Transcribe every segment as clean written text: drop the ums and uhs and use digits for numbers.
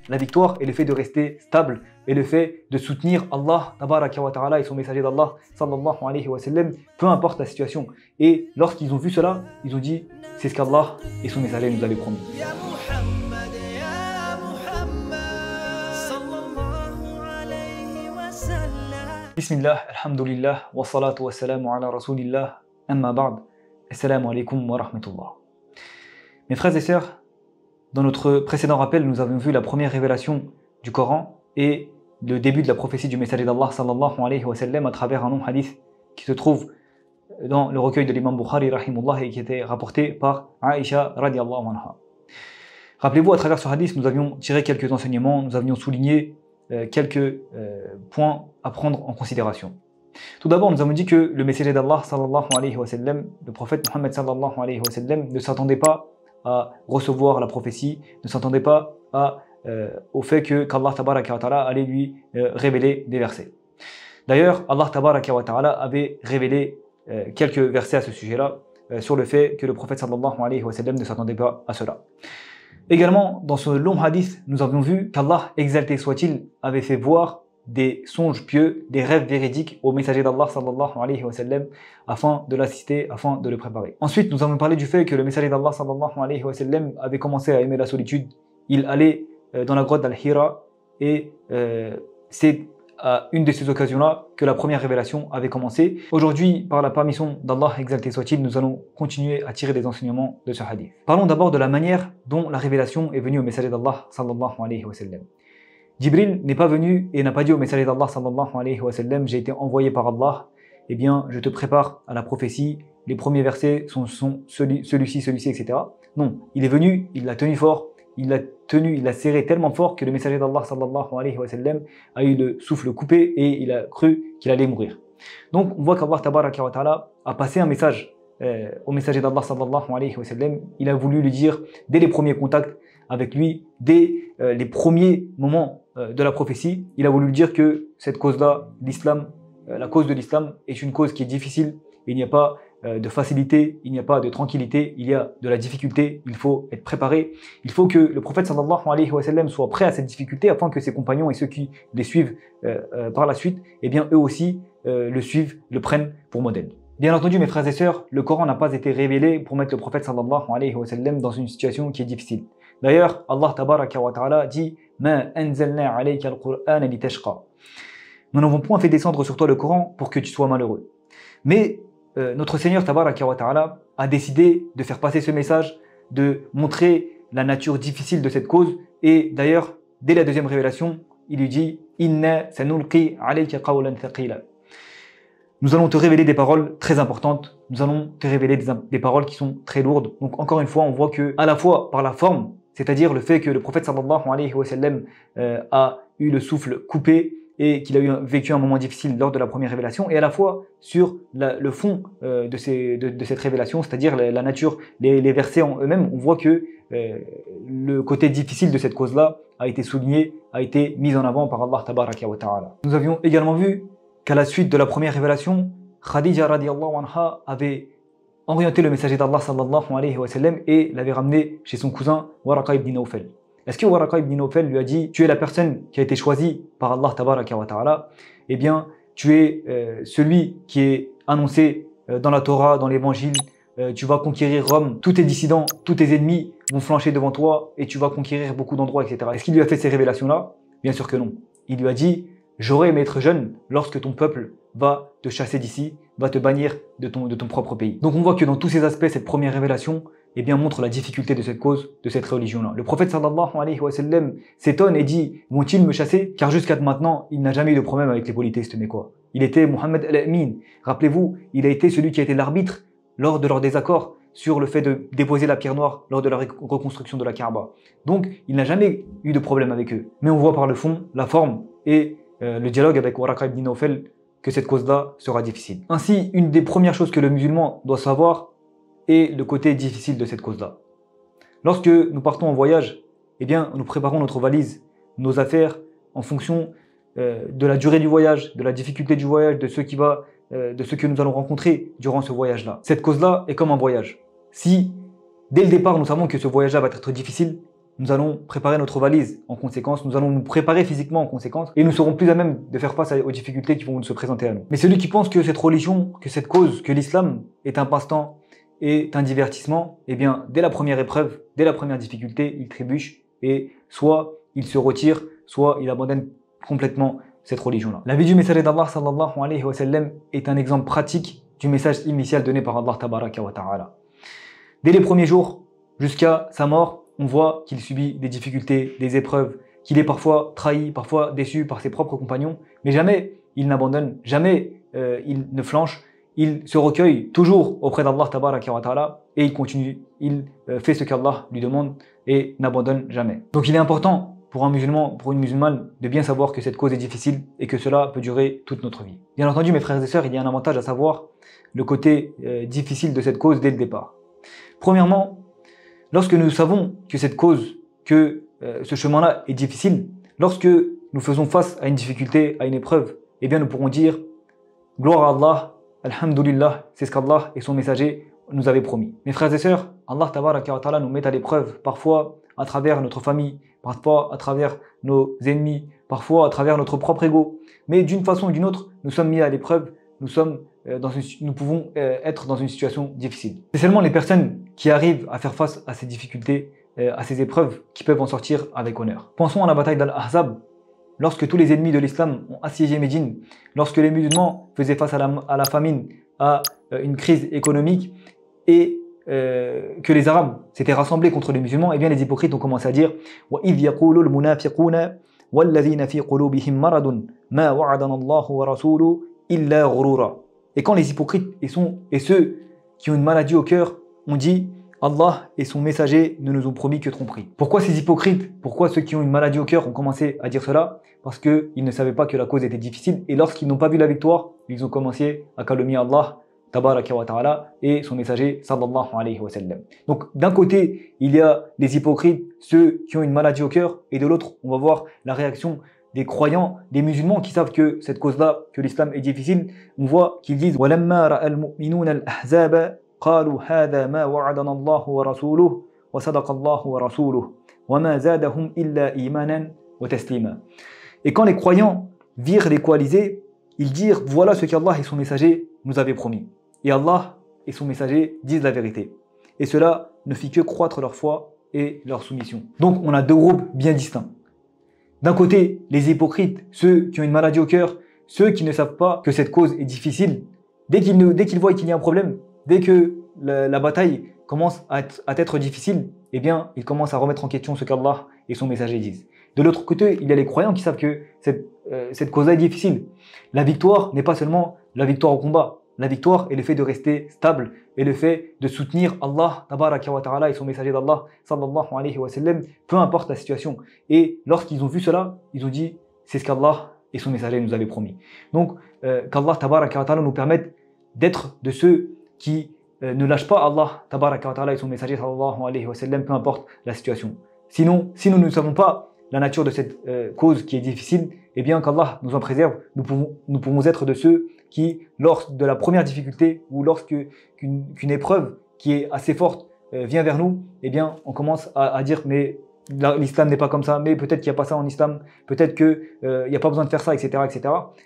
la victoire et le fait de rester stable et le fait de soutenir Allah tabaraka wa ta'ala et son messager d'Allah sallallahu alayhi wa sallam, peu importe la situation. Et lorsqu'ils ont vu cela, ils ont dit c'est ce qu'Allah et son messager nous avaient promis. Bismillah, alhamdulillah, wa salatu wa salamu ala rasulillah, amma ba'd, assalamu alaikum wa rahmatullah. Mes frères et sœurs, dans notre précédent rappel, nous avons vu la première révélation du Coran et le début de la prophétie du messager d'Allah sallallahu alayhi wa sallam à travers un long hadith qui se trouve dans le recueil de l'imam Bukhari rahimullah et qui était rapporté par Aïcha radiallahu anha. Rappelez-vous, à travers ce hadith, nous avions tiré quelques enseignements, nous avions souligné quelques points à prendre en considération. Tout d'abord, nous avons dit que le messager d'Allah sallallahu alayhi wa sallam, le prophète Muhammad sallallahu alayhi wa sallam, ne s'attendait pas à recevoir la prophétie, ne s'attendait pas au fait qu'Allah tabaraka wa ta'ala allait lui révéler des versets. D'ailleurs, Allah tabaraka wa ta'ala avait révélé quelques versets à ce sujet-là, sur le fait que le prophète sallallahu alayhi wa sallam ne s'attendait pas à cela. Également, dans ce long hadith, nous avions vu qu'Allah, exalté soit-il, avait fait voir des songes pieux, des rêves véridiques au messager d'Allah sallallahu alayhi wa sallam afin de l'assister, afin de le préparer. Ensuite, nous avons parlé du fait que le messager d'Allah sallallahu alayhi wa sallam avait commencé à aimer la solitude. Il allait dans la grotte d'Al-Hira et c'est à une de ces occasions-là que la première révélation avait commencé. Aujourd'hui, par la permission d'Allah, exalté soit-il, nous allons continuer à tirer des enseignements de ce hadith. Parlons d'abord de la manière dont la révélation est venue au messager d'Allah sallallahu alayhi wa sallam. Jibril n'est pas venu et n'a pas dit au messager d'Allah sallallahu alayhi wa sallam « J'ai été envoyé par Allah, eh bien je te prépare à la prophétie, les premiers versets sont celui-ci, etc. » Non, il est venu, il l'a tenu fort, il l'a serré tellement fort que le messager d'Allah sallallahu alayhi wa sallam a eu le souffle coupé et il a cru qu'il allait mourir. Donc on voit qu'Allah tabaraka wa ta'ala a passé un message au messager d'Allah sallallahu alayhi wa sallam. Il a voulu lui dire dès les premiers contacts avec lui, dès les premiers moments de la prophétie, il a voulu lui dire que cette cause-là, l'islam, la cause de l'islam est une cause qui est difficile. Il n'y a pas de facilité, il n'y a pas de tranquillité, il y a de la difficulté, il faut être préparé. Il faut que le prophète sallallahu alayhi wa sallam soit prêt à cette difficulté afin que ses compagnons et ceux qui les suivent par la suite, eh bien eux aussi le suivent, le prennent pour modèle. Bien entendu, mes frères et sœurs, le Coran n'a pas été révélé pour mettre le prophète sallallahu alayhi wa sallam dans une situation qui est difficile. D'ailleurs, Allah tabaraka wa ta'ala dit « Ma anzalna alayka al-Qur'an litashqa » Nous n'avons point fait descendre sur toi le Coran pour que tu sois malheureux. Mais notre Seigneur tabaraka wa ta'ala a décidé de faire passer ce message, de montrer la nature difficile de cette cause. Et d'ailleurs, dès la deuxième révélation, il lui dit « Inna sanulqi alayka qawlan thaqila » Nous allons te révéler des paroles très importantes, nous allons te révéler des paroles qui sont très lourdes. Donc encore une fois, on voit que à la fois par la forme, c'est-à-dire le fait que le prophète sallallahu alayhi wa sallam a eu le souffle coupé et qu'il a vécu un moment difficile lors de la première révélation, et à la fois sur le fond de cette révélation, c'est-à-dire la nature, les versets en eux-mêmes, on voit que le côté difficile de cette cause-là a été souligné, a été mis en avant par Allah tabaraka wa ta'ala. Nous avions également vu qu'à la suite de la première révélation, Khadija radiallahu anha avait orienté le messager d'Allah sallallahu alayhi wa sallam et l'avait ramené chez son cousin Waraqa ibn Nawfal. Est-ce que Waraqa ibn Nawfal lui a dit « Tu es la personne qui a été choisie par Allah tabaraka wa ta'ala, eh bien tu es celui qui est annoncé dans la Torah, dans l'évangile, tu vas conquérir Rome, tous tes dissidents, tous tes ennemis vont flancher devant toi et tu vas conquérir beaucoup d'endroits, etc. » Est-ce qu'il lui a fait ces révélations-là? Bien sûr que non. Il lui a dit « J'aurai aimé être jeune lorsque ton peuple va te chasser d'ici, va te bannir de ton propre pays. » Donc on voit que dans tous ces aspects, cette première révélation eh bien, montre la difficulté de cette cause, de cette religion-là. Le prophète sallallahu alayhi wa sallam s'étonne et dit « Vont-ils me chasser ?» Car jusqu'à maintenant, il n'a jamais eu de problème avec les polythéistes, mais quoi. Il était Muhammad al-Amin. Rappelez-vous, il a été celui qui a été l'arbitre lors de leur désaccord sur le fait de déposer la pierre noire lors de la reconstruction de la Kaaba. Donc, il n'a jamais eu de problème avec eux. Mais on voit par le fond, la forme et le dialogue avec Waraqa ibn Nawfal que cette cause-là sera difficile. Ainsi, une des premières choses que le musulman doit savoir est le côté difficile de cette cause-là. Lorsque nous partons en voyage, eh bien, nous préparons notre valise, nos affaires en fonction de la durée du voyage, de la difficulté du voyage, de ce que nous allons rencontrer durant ce voyage-là. Cette cause-là est comme un voyage. Si, dès le départ, nous savons que ce voyage-là va être difficile, nous allons préparer notre valise en conséquence, nous allons nous préparer physiquement en conséquence et nous serons plus à même de faire face aux difficultés qui vont se présenter à nous. Mais celui qui pense que cette religion, que cette cause, que l'islam est un passe-temps, est un divertissement, eh bien dès la première épreuve, dès la première difficulté, il trébuche et soit il se retire, soit il abandonne complètement cette religion-là. La vie du messager d'Allah sallallahu alayhi wa sallam est un exemple pratique du message initial donné par Allah tabaraka wa ta'ala. Dès les premiers jours jusqu'à sa mort, on voit qu'il subit des difficultés, des épreuves, qu'il est parfois trahi, parfois déçu par ses propres compagnons, mais jamais il n'abandonne, jamais il ne flanche, il se recueille toujours auprès d'Allah tabaraka wa ta'ala et il continue, il fait ce qu'Allah lui demande et n'abandonne jamais. Donc il est important pour un musulman, pour une musulmane, de bien savoir que cette cause est difficile et que cela peut durer toute notre vie. Bien entendu, mes frères et sœurs, il y a un avantage à savoir le côté difficile de cette cause dès le départ. Premièrement, lorsque nous savons que cette cause, que ce chemin-là est difficile, lorsque nous faisons face à une difficulté, à une épreuve, eh bien nous pourrons dire gloire à Allah, alhamdulillah, c'est ce qu'Allah et son messager nous avaient promis. Mes frères et sœurs, Allah tabaraka wa ta'ala nous met à l'épreuve, parfois à travers notre famille, parfois à travers nos ennemis, parfois à travers notre propre ego. Mais d'une façon ou d'une autre, nous sommes mis à l'épreuve, nous pouvons être dans une situation difficile. C'est seulement les personnes qui arrivent à faire face à ces difficultés, à ces épreuves, qui peuvent en sortir avec honneur. Pensons à la bataille d'Al-Ahzab, lorsque tous les ennemis de l'islam ont assiégé Médine, lorsque les musulmans faisaient face à la famine, à une crise économique, et que les Arabes s'étaient rassemblés contre les musulmans, et bien les hypocrites ont commencé à dire وَإِذْ يَقُولُ الْمُنَافِقُونَ وَالَّذِينَ فِي قُلُوبِهِمْ مَرَضٌ مَا وَعَدَنَا اللَّهُ وَرَسُولُهُ إِلَّا غُرُورًا. Et quand les hypocrites et ceux qui ont une maladie au cœur ont dit Allah et son messager ne nous ont promis que tromperie. Pourquoi ces hypocrites, pourquoi ceux qui ont une maladie au cœur ont commencé à dire cela? Parce qu'ils ne savaient pas que la cause était difficile et lorsqu'ils n'ont pas vu la victoire, ils ont commencé à calomnier Allah tabaraka wa ta'ala et son messager sallallahu alayhi wa sallam. Donc d'un côté, il y a les hypocrites, ceux qui ont une maladie au cœur, et de l'autre, on va voir la réaction des croyants, des musulmans qui savent que cette cause-là, que l'islam est difficile. On voit qu'ils disent وَلَمَّا رَأَى الْمُؤْمِنُونَ الْأَحْزَابَ قَالُوا هَذَا مَا وَعَدَنَا اللَّهُ وَرَسُولُهُ وَصَدَقَ اللَّهُ وَرَسُولُهُ وَمَا زَادَهُمْ إِلَّا إِيمَانًا وَتَسْلِيمًا. Et quand les croyants virent les coalisés, ils dirent voilà ce qu'Allah et son messager nous avaient promis. Et Allah et son messager disent la vérité. Et cela ne fit que croître leur foi et leur soumission. Donc on a deux groupes bien distincts. D'un côté, les hypocrites, ceux qui ont une maladie au cœur, ceux qui ne savent pas que cette cause est difficile. Dès qu'ils voient qu'il y a un problème, dès que la bataille commence à être difficile, eh bien, ils commencent à remettre en question ce qu'Allah et son messager disent. De l'autre côté, il y a les croyants qui savent que cette cause-là est difficile. La victoire n'est pas seulement la victoire au combat. La victoire est le fait de rester stable et le fait de soutenir Allah tabaraka wa ta'ala et son messager d'Allah sallallahu alayhi wa sallam, peu importe la situation. Et lorsqu'ils ont vu cela, ils ont dit c'est ce qu'Allah et son messager nous avaient promis. Donc qu'Allah tabaraka wa ta'ala nous permette d'être de ceux qui ne lâchent pas Allah tabaraka wa ta'ala et son messager sallallahu alayhi wa sallam, peu importe la situation. Sinon, si nous ne savons pas la nature de cette cause qui est difficile, eh bien qu'Allah nous en préserve, nous pouvons être de ceux qui, lors de la première difficulté ou lorsqu'une épreuve qui est assez forte vient vers nous, eh bien on commence à dire mais l'islam n'est pas comme ça, mais peut-être qu'il n'y a pas ça en islam, peut-être qu'il n'y a pas besoin de faire ça, etc. etc.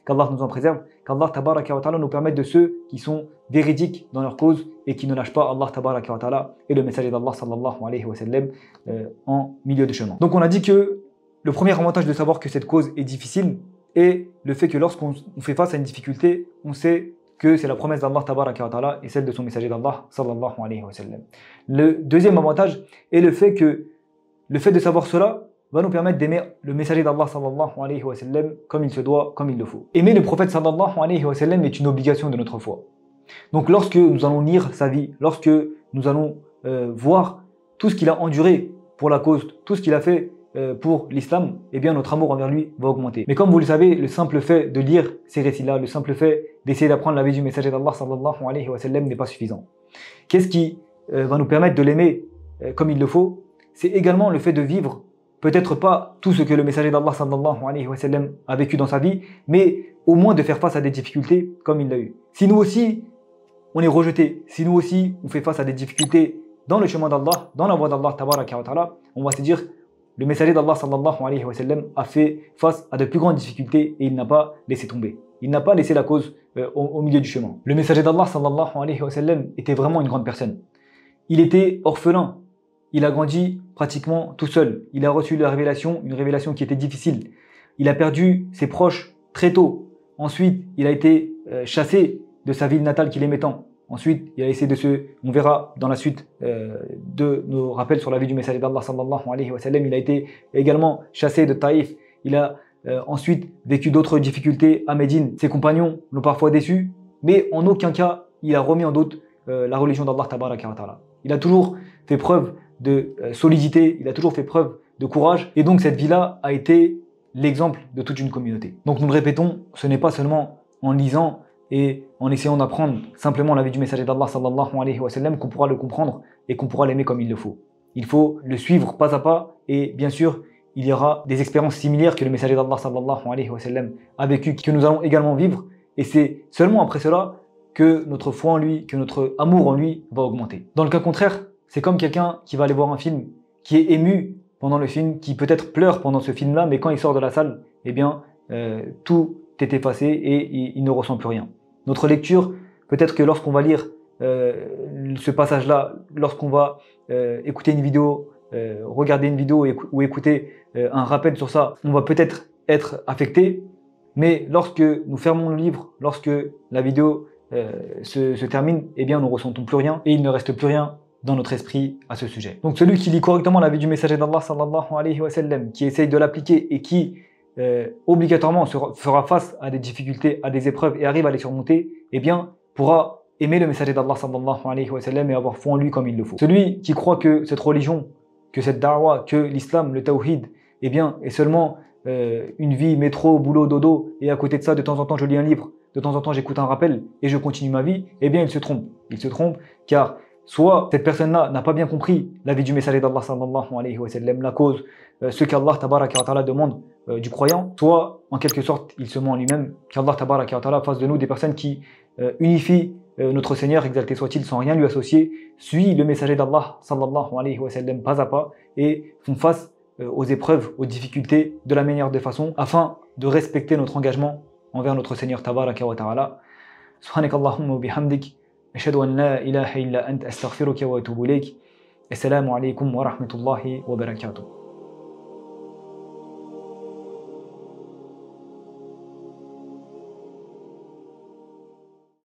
Qu'Allah nous en préserve, qu'Allah tabaraka wa ta'ala nous permette de ceux qui sont véridiques dans leur cause et qui ne lâchent pas Allah tabaraka wa ta'ala et le messager d'Allah sallallahu alayhi wa sallam en milieu de chemin. Donc on a dit que le premier avantage de savoir que cette cause est difficile est le fait que lorsqu'on fait face à une difficulté, on sait que c'est la promesse d'Allah tabaraka wa ta'ala et celle de son messager d'Allah sallallahu alayhi wa sallam. Le deuxième avantage est le fait de savoir cela va nous permettre d'aimer le messager d'Allah sallallahu alayhi wa sallam comme il se doit, comme il le faut. Aimer le prophète sallallahu alayhi wa sallam est une obligation de notre foi. Donc lorsque nous allons lire sa vie, lorsque nous allons voir tout ce qu'il a enduré pour la cause, tout ce qu'il a fait pour l'islam, eh bien notre amour envers lui va augmenter. Mais comme vous le savez, le simple fait de lire ces récits-là, le simple fait d'essayer d'apprendre la vie du messager d'Allah sallallahu alayhi wa sallam n'est pas suffisant. Qu'est-ce qui va nous permettre de l'aimer comme il le faut? C'est également le fait de vivre, peut-être pas tout ce que le messager d'Allah sallallahu alayhi wa sallam a vécu dans sa vie, mais au moins de faire face à des difficultés comme il l'a eu. Si nous aussi on est rejeté, si nous aussi on fait face à des difficultés dans le chemin d'Allah, dans la voie d'Allah tabaraka wa ta'ala, on va se dire Le messager d'Allah sallallahu alayhi wa sallam a fait face à de plus grandes difficultés et il n'a pas laissé tomber. Il n'a pas laissé la cause au milieu du chemin. Le messager d'Allah sallallahu alayhi wa sallam était vraiment une grande personne. Il était orphelin. Il a grandi pratiquement tout seul. Il a reçu la révélation, une révélation qui était difficile. Il a perdu ses proches très tôt. Ensuite, il a été chassé de sa ville natale qu'il aimait tant. Ensuite, il a essayé de se... On verra dans la suite de nos rappels sur la vie du messager d'Allah sallallahu alayhi wa sallam. Il a été également chassé de Taïf. Il a ensuite vécu d'autres difficultés à Médine. Ses compagnons l'ont parfois déçu, mais en aucun cas, il a remis en doute la religion d'Allah tabaraka wa ta'ala. Il a toujours fait preuve de solidité, il a toujours fait preuve de courage. Et donc cette vie-là a été l'exemple de toute une communauté. Donc nous le répétons, ce n'est pas seulement en lisant et en essayant d'apprendre simplement la vie du messager d'Allah sallallahu alayhi wa sallam qu'on pourra le comprendre et qu'on pourra l'aimer comme il le faut. Il faut le suivre pas à pas et bien sûr, il y aura des expériences similaires que le messager d'Allah sallallahu alayhi wa sallam a vécues, que nous allons également vivre. Et c'est seulement après cela que notre foi en lui, que notre amour en lui va augmenter. Dans le cas contraire, c'est comme quelqu'un qui va aller voir un film, qui est ému pendant le film, qui peut-être pleure pendant ce film-là, mais quand il sort de la salle, eh bien, tout est effacé et il ne ressent plus rien. Notre lecture, peut-être que lorsqu'on va lire ce passage-là, lorsqu'on va écouter une vidéo, regarder une vidéo ou écouter un rappel sur ça, on va peut-être être affecté, mais lorsque nous fermons le livre, lorsque la vidéo se termine, eh bien nous ne ressentons plus rien et il ne reste plus rien dans notre esprit à ce sujet. Donc celui qui lit correctement la vie du messager d'Allah sallallahu alayhi wa sallam, qui essaye de l'appliquer et qui obligatoirement fera face à des difficultés, à des épreuves et arrive à les surmonter, eh bien pourra aimer le messager d'Allah sallallahu alayhi wa sallam et avoir foi en lui comme il le faut. Celui qui croit que cette religion, que cette da'wah, que l'islam, le tawhid, eh bien est seulement une vie métro, boulot, dodo et à côté de ça de temps en temps je lis un livre, de temps en temps j'écoute un rappel et je continue ma vie, eh bien il se trompe. Il se trompe car soit cette personne-là n'a pas bien compris la vie du messager d'Allah sallallahu alayhi wa sallam, la cause, ce qu'Allah tabaraka wa ta'ala demande du croyant, soit en quelque sorte il se ment en lui-même, qu'Allah tabaraka wa ta'ala fasse de nous des personnes qui unifient notre Seigneur, exalté soit-il, sans rien lui associer, suit le messager d'Allah sallallahu alayhi wa sallam pas à pas et font face aux épreuves, aux difficultés de la meilleure des façons afin de respecter notre engagement envers notre Seigneur tabaraka wa ta'ala. Subhanakallahumma wa bihamdik. أشهد أن لا إله إلا أنت أستغفرك وأتوب إليك. السلام عليكم ورحمة الله وبركاته.